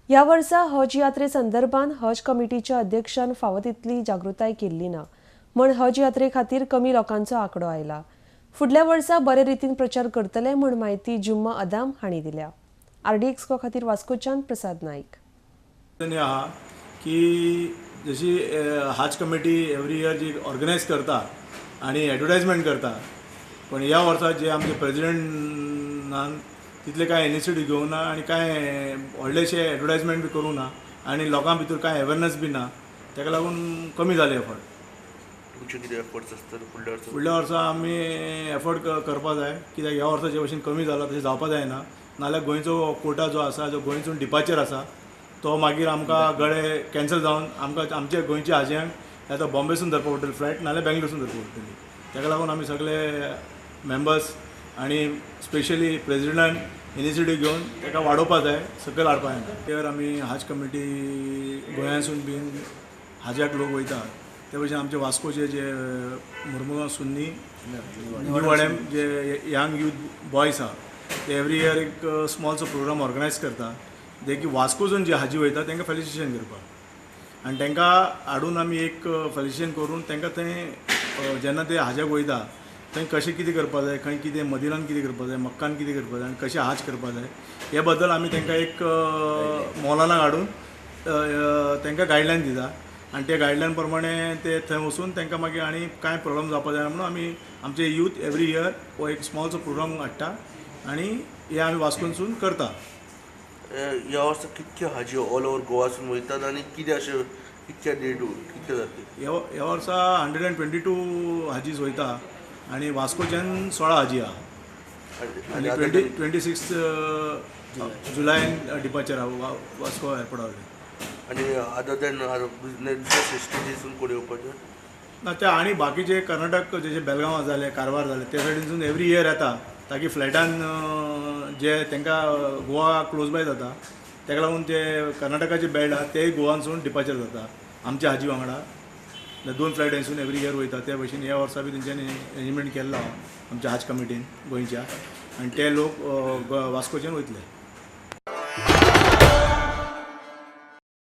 ह्या वर्सा हज यात्रे संदर्भात हज कमिटीच्या अध्यक्षान फावो तितली जागृताय केल्ली ना म्हण हज यात्रे खातीर कमी लोकांचो आंकडो आयला. फुडल्या वर्सा बरे रितीन प्रचार करतले म्हण माहिती जुम्मा अदाम हांणी दिल्या. RDX खातीर वास्कोच्यान प्रसाद नाईक. आहा की जशी हज कमिटी एवरी इयर जी ऑर्गनायज करता आणि ॲडवर्टायजमेंट करता, पण ह्या वर्सा जे आमचे प्रेसिडेंटान तितले काय इनिशिएटीव घेवंक ना आणि काय व्हडलेशे ॲडवर्टायजमेंट बी करूंक ना आणि लोकां भितर काय अवेरनेस बी ना, ताका लागून कमी जाले एफर्ट. तुमचे कितें एफर्ट्स आसता फुडल्या वर्सा आमी एफर्ट करपा जाय, कित्याक ह्या वर्सा जे भशेन कमी जाला तशें जावपा जायना. नाल्यार गोंयचो कोटा जो आसा, जो गोंयसून डिपार्चर आसा, तो मागीर आमकां गडे कॅन्सल जावन आमकां आमचे गोंयच्या हाज्यांक आतां बॉम्बेसून धरपा पडटली फ्लायट, नाल्यार बेंगलोरसून धरपा पडटली. ताका लागून आमी सगळे मेंबर्स आणि स्पेशली प्रेसिडेंटान इनिशिएटीव घेवन ताका वाडोवपा जाय, सकयल हाडपा जाय. तर आमी हज कमिटी गोंयांसून बीन हाज्याक लोक वयता, ते भशेन आमचे वास्कोचे जे मुर्मुगांव सुन्नी न्यू वाडेम जे यंग यूथ बॉयज आहा, ते एवरी इयर एक स्मॉलसो प्रोग्राम ऑर्गनायज करता, जे की वास्कोसून जे हाजी वयता तांकां फेलिसिटेशन करपाक. आनी तांकां हाडून आमी एक फेलिसिटेशन करून तांकां थंय जेन्ना ते हाज्याक वयता थंय कशें कितें करपा जाय, खंय कितें मदिनान कितें करपा जाय, मक्कान कितें करपा जाय आनी कशें हाज करपा जाय, हे बद्दल आमी तांकां एक मौलानाक हाडून तांकां गायडलायन दिता. आनी ते गायडलायन प्रमाणे ते थंय वचून तांकां मागीर आनी कांय प्रॉब्लम जावपा जायना म्हणून आमी आमचे यूथ एवरी इयर हो एक स्मॉलसो प्रोग्राम हाडटा आनी हे आमी वास्कोनसून करता. ह्या वर्सा कितके हाजी ऑल ओव्हर गोवासून वयतात आनी कितें अशें कितके डेट कितके जातले? ह्या वर्सा 122 हाजीज वयता आनी वास्कोच्यान 16 हाजी आहा आनी 26 जुलायन डिपार्चर आहा वास्को एअरपोर्टार. आनी अदर दॅन बिजनेस स्टेजीसून कोण येवपाचे ना, ते आनी बाकीचे कर्नाटक जे बेलगांव जाले, कारवार जाले, ते सायडीनसून एवरी इयर येता, ताकी फ्लायटान जे तांकां गोवा क्लोज बाय जाता, ताका लागून ते कर्नाटकाचे बेल्ट आहा तेय गोवानसून डिपार्चर जाता आमच्या हाजी वांगडा. 2 फ्लायटांसून एवरी इयर वयता. त्या भशेन ह्या वर्सा बी तेंच्यांनी अरेंजमेंट केल्लो आमच्या हज कमिटीन गोंयच्या, आनी ते लोक वास्कोच्यान वयतले.